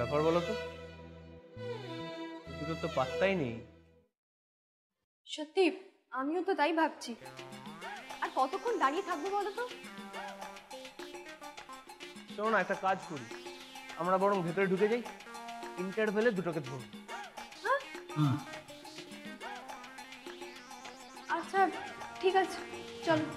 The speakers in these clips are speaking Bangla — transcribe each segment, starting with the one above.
ব্যাপার বলো তো, দুটো তো পাত্তাই নেই। সত্যি আমিও তো তাই ভাবছি। আর কতক্ষণ দাঁড়িয়ে থাকবো বলো তো? চলো না একটা কাজ করি, আমরা বরং ভেতরে ঢুকে যাই, ইন্টারভেলে দুটোকে ধরবো। আচ্ছা ঠিক আছে, চলো।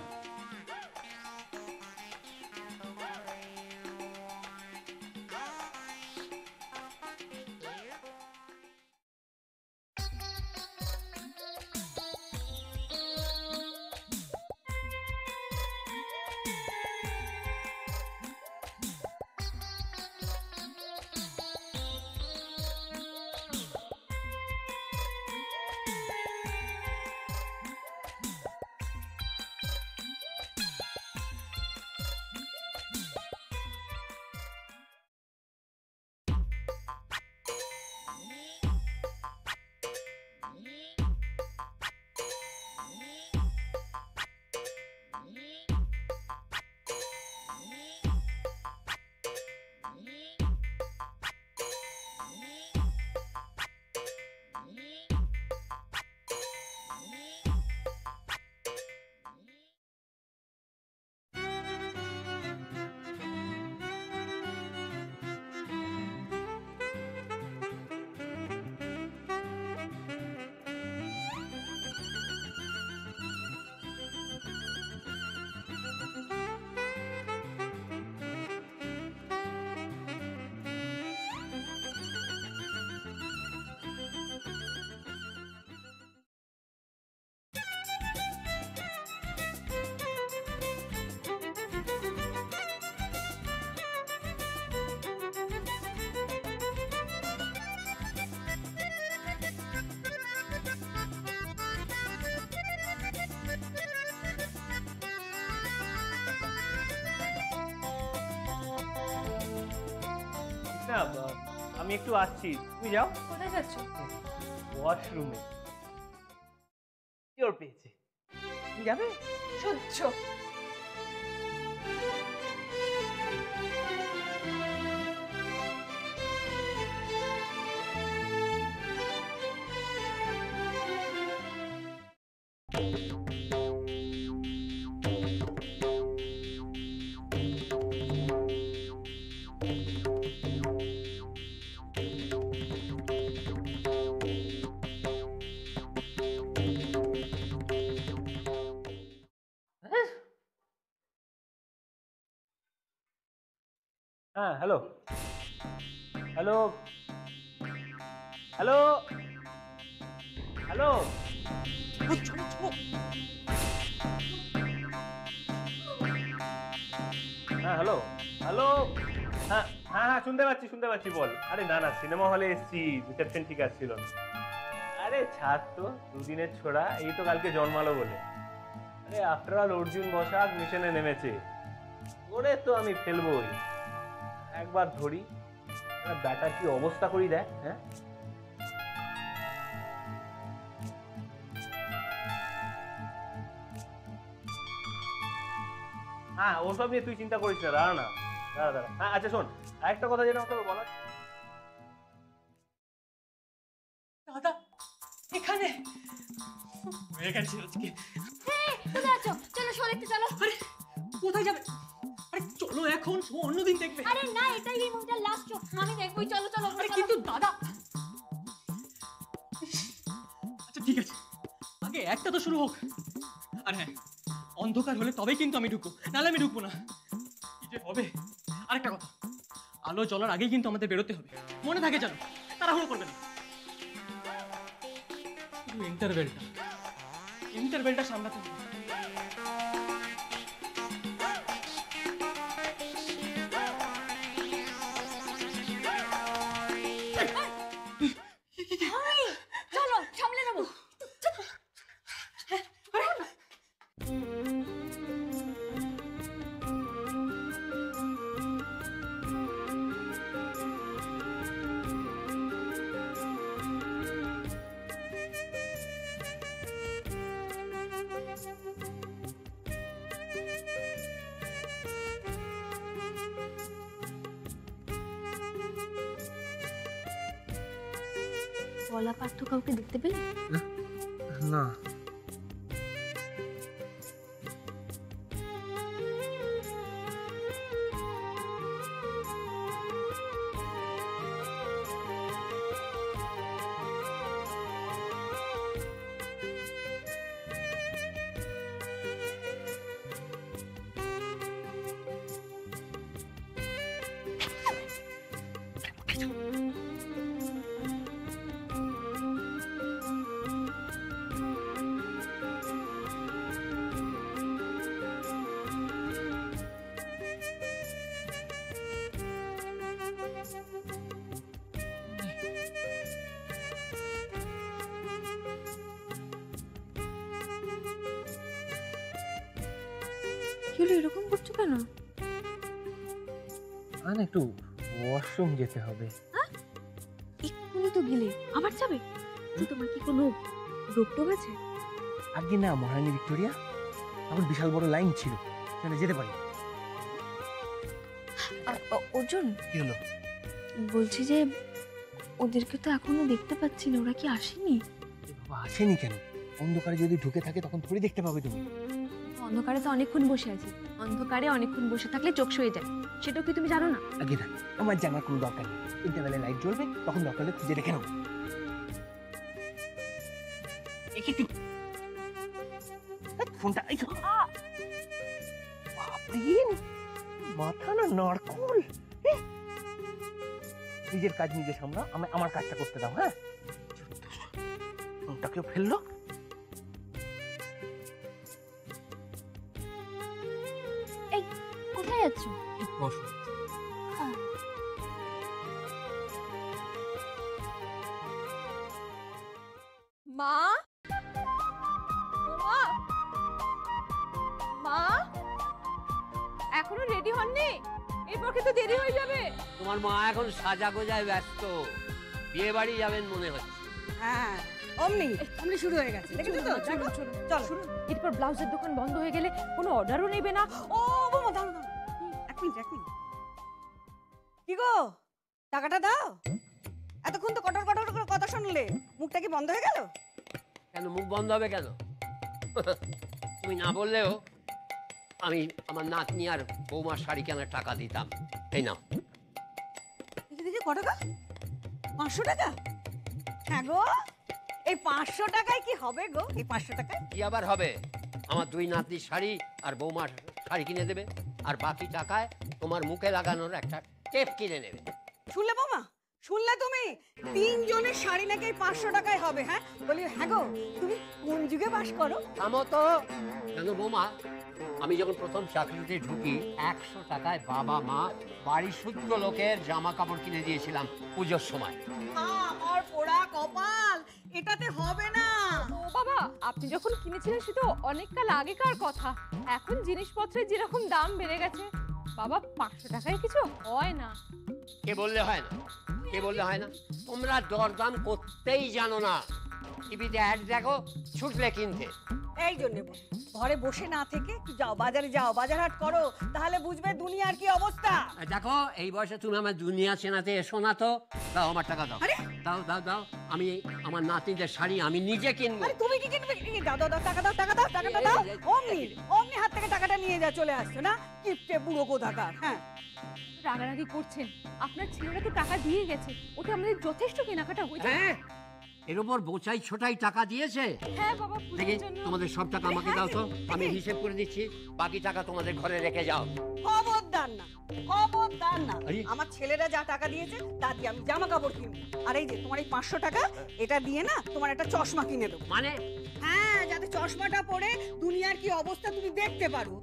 না আমি একটু আসছি, তুমি যাও। কোথায় যাচ্ছ? ওয়াশরুমে। জোর পেয়েছে, তুমি যাবে? সহ্য। হ্যাঁ হ্যালো, হ্যালো, হ্যালো, হ্যালো। হ্যাঁ হ্যালো, হ্যালো। হ্যাঁ হ্যাঁ হ্যাঁ শুনতে পাচ্ছি বল। আরে না না, সিনেমা হলে এসেছি, রিসেপশন ঠিক আসছিল না। আরে ছাড় তো, দুদিনের ছোড়া, এই তো কালকে জন্মালো বলে। আরে আফটার অল অর্জুন বসাক মিশনে নেমেছে, ওরে তো আমি ফেলবোই, একবার ধরি। ব্যাটার কি অবস্থা করি দেখ। হ্যাঁ হ্যাঁ ওসব নিয়ে তুই চিন্তা করিস না, দাঁড়া না, দাঁড়া। হ্যাঁ আচ্ছা শোন, আরেকটা কথা যেটা তোকে বলার। দাদা এখানে হয়ে গেছে আজকে। কোথায় আছো? চলো শো দেখতে চলো। আরে কোথায় যাবে? আরে চলো এখন, শো অন্যদিন দেখবে। আরে না, এটাই এই মুভিটার লাস্ট শো, আমি দেখবই। চলো চলো। আরে কিন্তু দাদা, আচ্ছা ঠিক আছে, আগে একটা তো শুরু হোক। আর হ্যাঁ, অন্ধকার হলে তবেই কিন্তু আমি ঢুকবো, নাহলে আমি ঢুকবো না। কি যে হবে। আরেকটা কথা, আলো জ্বলার আগেই কিন্তু আমাদের বেরোতে হবে, মনে থাকে জানো, তাড়াহুড়ো করবে না। শুধু ইন্টারভেলটা সামলাতে হবে। চলো সামলে নেবো। পলা পার্থ কাউকে দেখতে পেলে? না। কি হলো, এরকম করছো কেন? একটু ওয়াশরুম যেতে হবে। এক্ষুনি তো গেলে আবার যাবে? তোমার কি কোনো রোগ টোগ আছে? আগে না, মহারানী ভিক্টোরিয়া, এখন বিশাল বড় লাইন ছিল, সেখানে যেতে পারি। অর্জুন, কি হলো? বলছি যে ওদেরকে তো এখনো দেখতে পাচ্ছি না, ওরা কি আসেনি? বাবা আসেনি কেন? অন্ধকারে যদি ঢুকে থাকে তখন থোড়ি দেখতে পাবে তুমি। অন্ধকারে তো অনেকক্ষণ বসে আছি, অন্ধকারে অনেকক্ষণ বসে থাকলে চোখ সয়ে যায়, সেটাও কি তুমি জানো না? আগে না, আমার জানার কোনো দরকার নেই। ইন্টারভেলে লাইট জ্বলবে, তখন দরকার হলে খুঁজে রেখে নেবো। ফোনটা মাথা না নারকল। নিজের কাজ নিজে সামলা, আমার কাজটা করতে দাও। হ্যাঁ, ফোনটা কেউ ফেললো। এই কোথায় যাচ্ছ? মা, মা, মা, এখনো রেডি হননি? এরপর তো দেরি হয়ে যাবে। তোমার মা এখন সাজা গোজায় ব্যস্ত, বিয়ে বাড়ি যাবেন মনে হচ্ছে। হ্যাঁ, অমনি শুরু হয়ে গেছে। দেখেছো তো? চলো। এরপর ব্লাউজের দোকান বন্ধ হয়ে গেলে কোনো অর্ডারও নেবে না। ও বাবা, দাঁড়াও। এক মিনিট। কি গো, টাকাটা দাও। এতক্ষণ তো কটর কটর করে কথা শুনলে, মুখটা কি বন্ধ হয়ে গেল? কেন মুখ বন্ধ হবে কেন? তুমি না বললেও আমি আমার নাতনি আর বৌমার শাড়ি কেনার টাকা দিতাম। এই নাও। দেখি কত টাকা? 500 টাকা? হ্যাঁ গো, এই 500 টাকায় কি হবে গো? এই 500 টাকায় কি আবার হবে? আমার দুই নাতনির শাড়ি আর বৌমার শাড়ি কিনে দেবে, আর বাকি টাকায় তোমার মুখে লাগানোর একটা টেপ কিনে নেবে। শুনলে বৌমা? শুনলে তুমি? 3 জনের শাড়ি নাকি 500 টাকায় হবে? হ্যাঁ বলি, হ্যাঁ গো, তুমি কোন যুগে বাস করো? থামো তো। কেন বৌমা, আমি যখন প্রথম চাকরিতে ঢুকি 100 টাকায় বাবা মা বাড়ির শুদ্ধ লোকের জামা কাপড় কিনে দিয়েছিলাম পুজোর সময়। আমার পোড়া কপাল, এটাতে হবে না। ও বাবা, আপনি যখন কিনেছিলেন সে তো অনেক কাল আগেকার কথা। এখন জিনিসপত্রের যেরকম দাম বেড়ে গেছে বাবা, 500 টাকায় কিছু হয় না। কে বললে হয় না? কে বললে হয় না? তোমরা দরদাম করতেই জানো না। টিভিতে অ্যাড দেখো, ছুটলে কিনতে। এই জন্য ঘরে বসে না থেকে যাও, বাজারে যাও, বাজার হাট করো, তাহলে বুঝবে দুনিয়ার কি অবস্থা। দেখো, এই বয়সে তুমি আমার দুনিয়া চেনাতে এসো না তো। দাও আমার টাকা দাও। আরে দাও। আমি আমার নাতিদের শাড়ি আমি নিজে কিনবো। আরে তুমি কি কিনবে? দাও টাকা দাও। অমনি হাত থেকে টাকাটা নিয়ে যা, চলে আসছো না কিপটে বুড়ো কোথাকার। হ্যাঁ, রাগারাগি করছেন, আপনার ছেলেরা তো টাকা দিয়ে গেছে, ওতে আমাদের যথেষ্ট কেনাকাটা হয়েছে। হ্যাঁ, এর উপর বোচাই ছোটাই টাকা দিয়েছে। হ্যাঁ বাবা, দেখি পুজোর জন্য। তোমাদের সব টাকা আমাকে দাও তো, আমি হিসেব করে দিচ্ছি। বাকি টাকা তোমাদের ঘরে রেখে যাও। খবরদার না। আরে? আমার ছেলেরা যা টাকা দিয়েছে তা দিয়ে আমি জামা কাপড় কিনবো। আর এই যে তোমার এই 500 টাকা, এটা দিয়ে না তোমার একটা চশমা কিনে দেবো। মানে হ্যাঁ, যাতে চশমাটা পরে দুনিয়ার কি অবস্থা তুমি দেখতে পারো।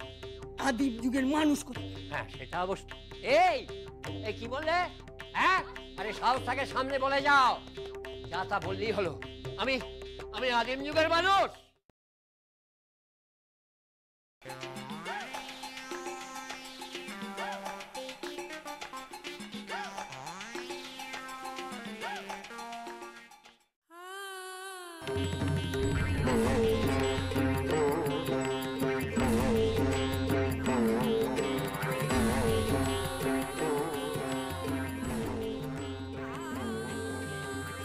আদিম যুগের মানুষ কোথায়। হ্যাঁ, সেটা অবশ্য। এই কি বললে? হ্যাঁ, আরে সাহস থাকে সামনে বলে যাও। যা তা বললেই হলো। আমি আদিম যুগের মানুষ।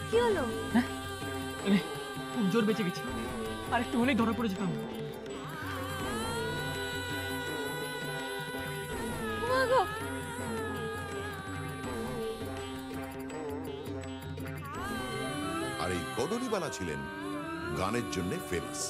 কি হলো? মানে খুব জোর বেঁচে গেছি, আর একটু হলেই ধরা পড়ে যেতাম। মা গো, আর এই কদলীবালা ছিলেন গানের জন্য ফেমাস।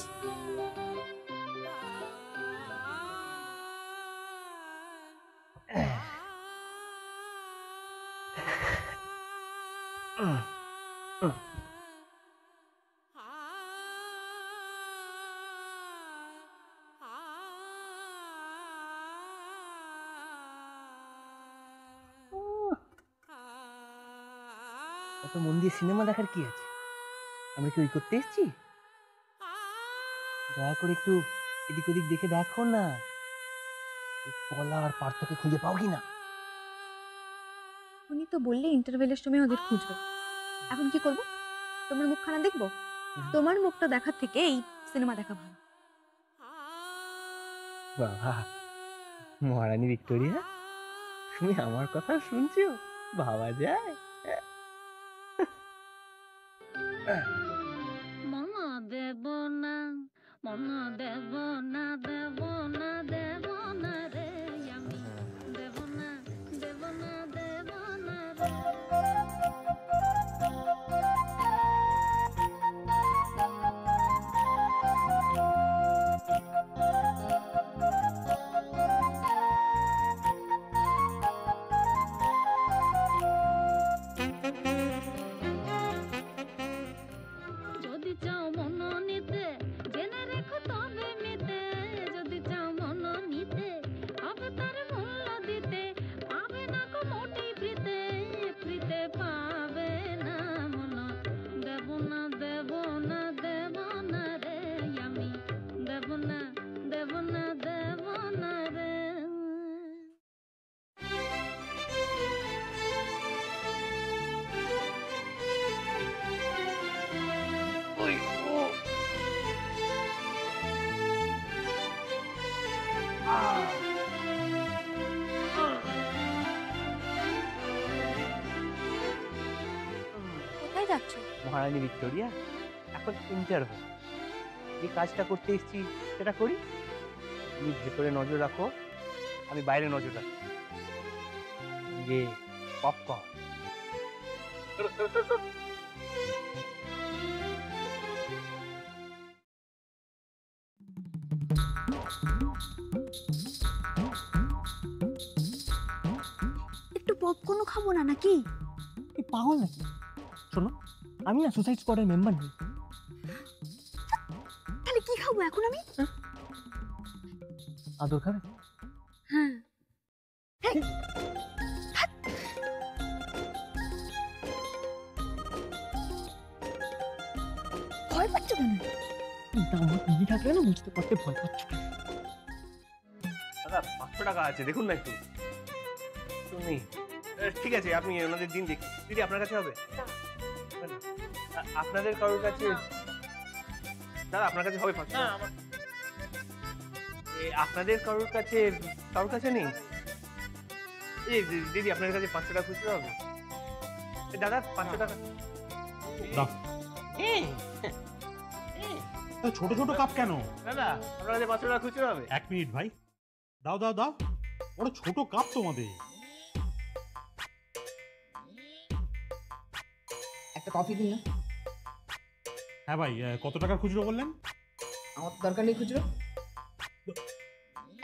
অত মন দিয়ে সিনেমা দেখার কি আছে? আমরা কি ওই করতে এসেছি? দয়া করে একটু এদিক ওদিক দেখে দেখো না, পলা আর পার্থকে খুঁজে পাও কি না। উনি তো বললে ইন্টারভেলের সময় ওদের খুঁজবে। এখন কি করব? তোমার মুখখানা দেখবো? তোমার মুখটা দেখার থেকে এই সিনেমা দেখা ভালো। বাবা, মহারানী ভিক্টোরিয়া, তুমি আমার কথা শুনছো? ভাবা যায়? মন দেব না, মন দেব না, দেব না, দেব না রে আমি, দেব না, দেব না, দেব না রে। যদি চাও মন নিতে, জেনে রেখো তবে মিতে, যদি চাও মন নিতে হবে তার মূল্য দিতে, পাবে না গো মোটেই ফ্রিতে, ফ্রিতে পাবে না মন, দেব না, দেব না, দেব না রে আমি, দেব না, দেব না, দেব না রে। কোথায় যাচ্ছ? মহারানী ভিক্টোরিয়া, এখন ইন্টারভেল, যে কাজটা করতে এসেছি সেটা করি। তুমি ভেতরে নজর রাখো, আমি বাইরে নজর রাখি। যে পপকর্ন। একটু পপকর্নও খাবো না নাকি? এই পাগল নাকি? শোনো, আমি না সুসাইড স্কোয়াডের মেম্বার নই। তাহলে কি খাবো এখন আমি? আদর খাবে? হ্যাঁ। ভয় পাচ্ছ কেন? আমার দিদি থাকলে না বুঝতে পারতে ভয় পাচ্ছ। দাদা 500 টাকা আছে, দেখুন না একটু। নেই, ঠিক আছে, আপনি ওনাদের দিন দেখি। দিদি আপনার কাছে হবে? আপনাদের কারোর কাছে? দাদা আপনার কাছে হবে 500? আপনাদের কারোর কাছে নেই? এই দিদি আপনার কাছে 500 টাকা খুচরো হবে? দাদা 500 টাকা। ছোট ছোট কাপ কেন? দাদা আপনার কাছে 500 টাকা খুচরো হবে? 1 মিনিট ভাই, দাও দাও দাও, বড় ছোট কাপ তোমাদের। একটা কফি দিন না। হ্যাঁ ভাই, কত টাকার খুচরো বললেন? আমার তো দরকার নেই খুচরো,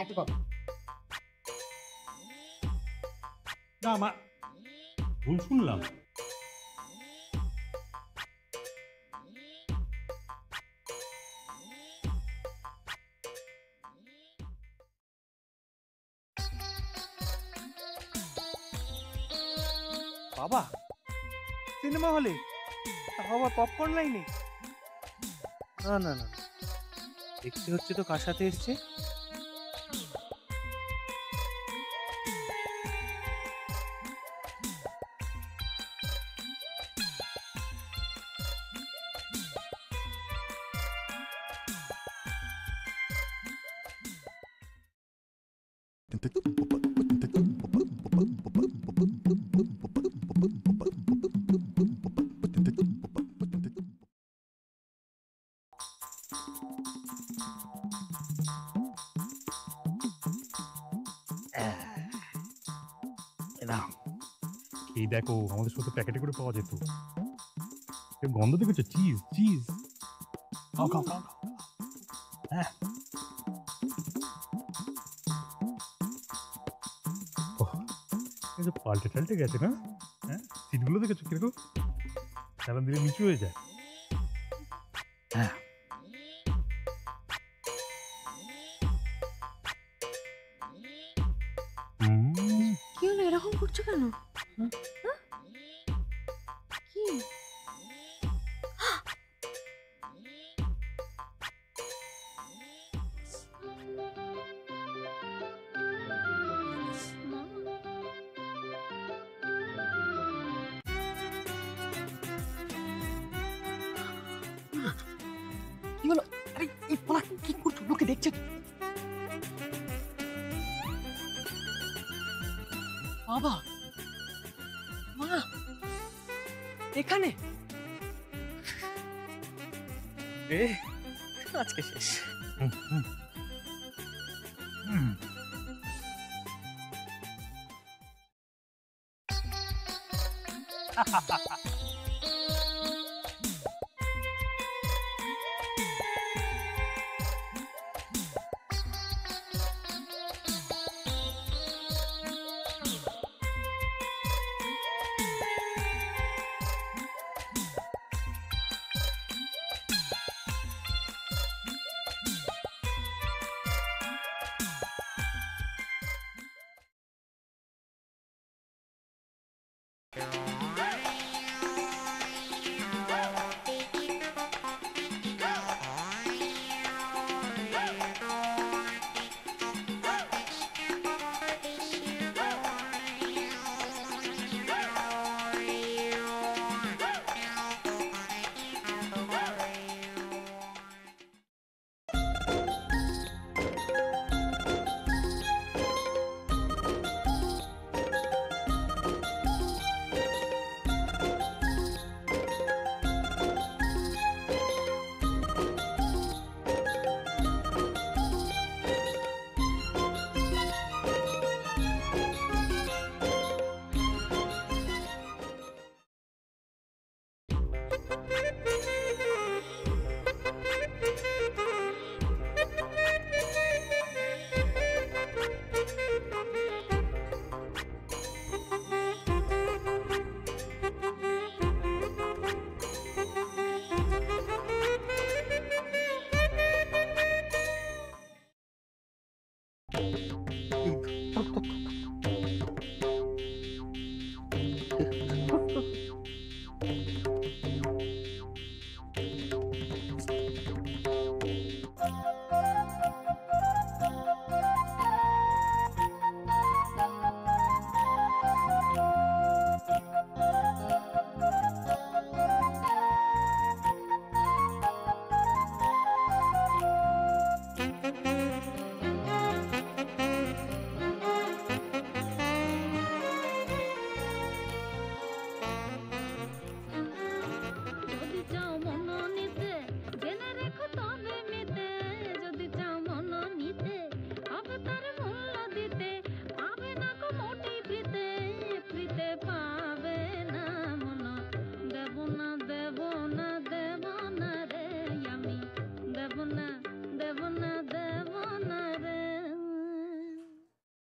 একটা কফি। না আমার ভুল শুনলাম। বাবা, সিনেমা হলে, তাও আবার পপকর্ন লাইনে? না না না, দেখতে হচ্ছে তো কার সাথে এসছে। দেখো আমাদের সাথে প্যাকেটে করে পাওয়া যেত। এর গন্ধ দেখেছো? Cheese cheese. খাও খাও খাও খাও। হ্যাঁ পাল্টে টাল্টে গেছে না? হ্যাঁ সিটগুলো দেখেছো কিরকম চালান দিলে নিচু হয়ে যায়। হ্যাঁ কি হলো, এরকম করছো কেন? হ্যাঁ? কি? কি হলো? আরে এই পোলা কি করছো? লোকে দেখছে তো। বাবা মা এখানে আজকে শেষ।